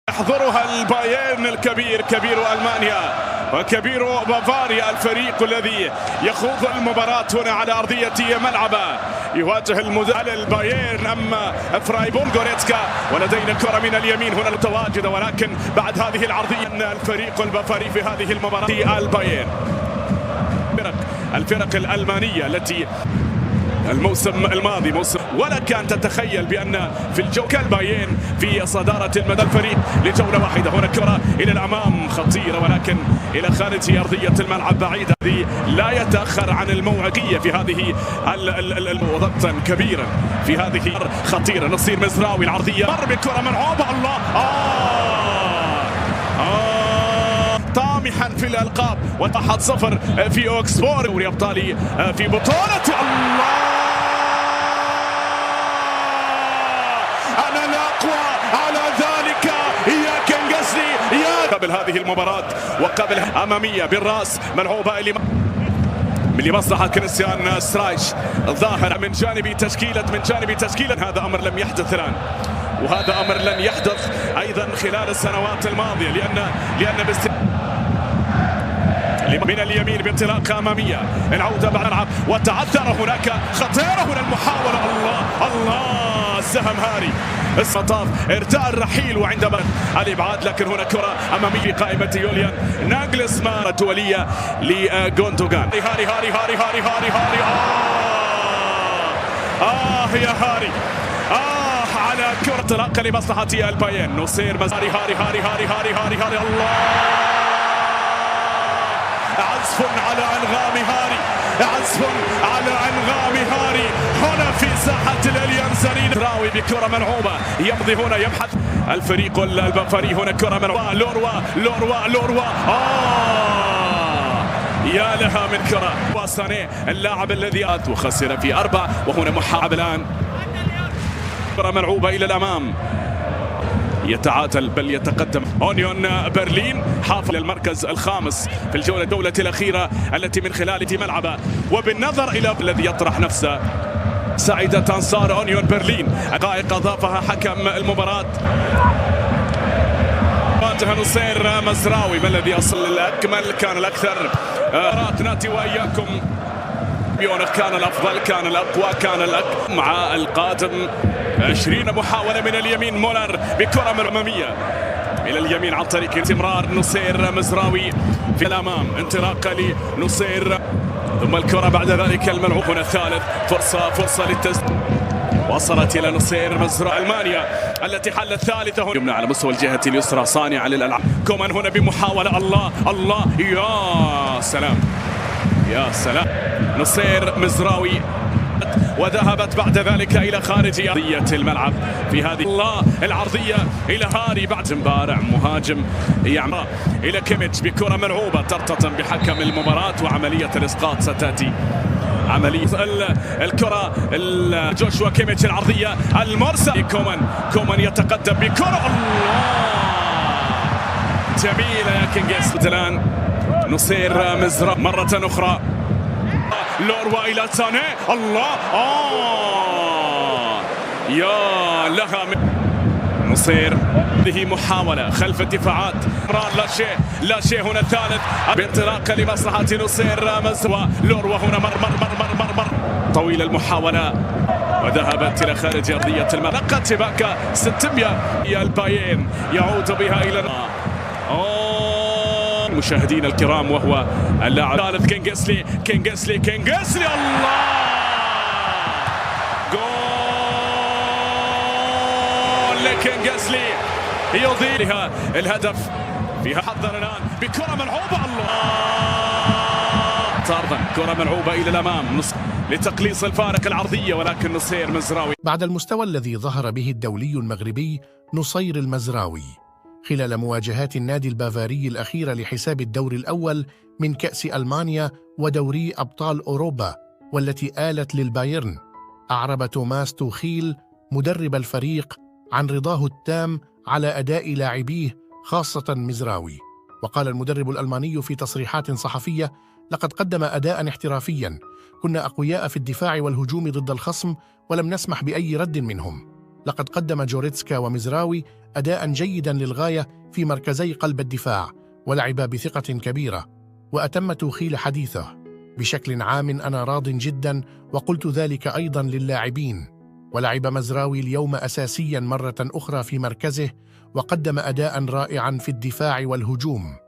يحضرها البايرن الكبير، كبير ألمانيا وكبير بافاريا، الفريق الذي يخوض المباراة هنا على أرضية ملعبه يواجه على البايرن أما فرايبورغ غوريتسكا. ولدينا كرة من اليمين هنا متواجدة، ولكن بعد هذه العرضية الفريق البافاري في هذه المباراة البايرن. الفرق الألمانية التي الموسم الماضي ولا كان تتخيل بأن في الجولة البايرن في صدارة المدى الفريق لجولة واحدة. هنا كرة إلى الأمام خطيرة، ولكن إلى خارج أرضية الملعب بعيدة، لا يتأخر عن الموعدية في هذه ضغطا كبيرا في هذه خطيرة. نصير مزراوي العرضية مر بكرة ملعوبة، الله طامحا في الألقاب، وتحت 0 في أوكسبورغ دوري أبطالي في بطولة الله. أنا الأقوى على ذلك يا كينغسلي يا قبل هذه المباراة وقبل أمامية بالرأس ملعوبة لمصلحة كريستيان سترايش ظاهر من جانب تشكيلة. هذا أمر لم يحدث الآن، وهذا أمر لن يحدث أيضا خلال السنوات الماضية، لأن من اليمين بانطلاقة أمامية العودة بعد الملعب وتعثر هناك خطيرة هنا المحاولة، الله السهم هاري المطاف ارتاء الرحيل وعندما الإبعاد، لكن هنا كرة أمامية قائمة يوليان ناغلسمان دولية لغوندوغان. هاري هاري هاري هاري هاري هاري يا هاري على كرة انطلاقة لمصلحة البايرن. نصير هاري هاري هاري هاري هاري هاري هاري الله عزف على أنغام هاري، عزف على أنغام هاري هنا في ساحة الأليانز أرينا. راوي بكرة ملعوبة يمضي هنا يبحث الفريق البافاري. هنا كرة ملعوبة لوروا يا لها من كرة وساني اللاعب الذي وخسر في 4. وهنا محارب الآن كرة ملعوبة إلى الأمام يتعادل بل يتقدم أونيون برلين حافظ المركز الخامس في الجولة الأخيرة التي من خلال ملعبه. وبالنظر إلى الذي يطرح نفسه سعيدة أنصار أونيون برلين، دقائق أضافها حكم المباراة. واجه نصير مزراوي، ما الذي أصل الأكمل كان الأكثر ناتي وإياكم بيونغ كان الأفضل، كان الأقوى، كان مع القادم 20 محاولة من اليمين. مولر بكرة أمامية إلى اليمين عن طريق استمرار نصير مزراوي في الأمام، انطلاقة لنصير ثم الكرة بعد ذلك الملعوب. هنا الثالث فرصة للتسديد وصلت إلى نصير مزراوي. ألمانيا التي حلت ثالثة يمنى على مستوى الجهة اليسرى صانع للألعاب. كومان هنا بمحاولة، الله يا سلام يا سلام. نصير مزراوي وذهبت بعد ذلك إلى خارج أرضية الملعب في هذه الله العرضية إلى هاري بعد مبارع مهاجم يعمر إلى كيميتش بكرة ملعوبة ترتطم بحكم المباراة. وعملية الإسقاط ستأتي، عملية الكرة جوشوا كيميتش العرضية المرسل. كومان يتقدم بكرة الله جميلة يا كينغس. الآن نصير مزراوي مرة أخرى لوروا إلى ساني، الله يا لها من نصير. هذه محاولة خلف الدفاعات، لا شيء هنا الثالث بانطلاقة لمصلحة نصير مزراوي. لوروا هنا مر طويل المحاولة وذهبت إلى خارج أرضية الملعب. لقد سباكة 600 البايرن يعود بها إلى مشاهدينا الكرام، وهو اللاعب الثالث كينغسلي الله جول لكينغسلي يضيعها الهدف فيها. حضر الآن بكرة ملعوبة، الله طاردا كرة ملعوبة إلى الأمام لتقليص الفارق العرضية، ولكن نصير مزراوي بعد المستوى الذي ظهر به الدولي المغربي نصير المزراوي خلال مواجهات النادي البافاري الأخيرة لحساب الدور الأول من كأس ألمانيا ودوري أبطال أوروبا، والتي آلت للبايرن، أعرب توماس توخيل مدرب الفريق عن رضاه التام على أداء لاعبيه خاصة مزراوي. وقال المدرب الألماني في تصريحات صحفية: لقد قدم أداء احترافيا، كنا أقوياء في الدفاع والهجوم ضد الخصم ولم نسمح بأي رد منهم. لقد قدم جوريتسكا ومزراوي أداء جيدا للغاية في مركزي قلب الدفاع، ولعبا بثقة كبيرة. وأتم توخيل حديثه: بشكل عام أنا راض جدا، وقلت ذلك أيضا للاعبين. ولعب مزراوي اليوم أساسيا مرة أخرى في مركزه، وقدم أداء رائعا في الدفاع والهجوم.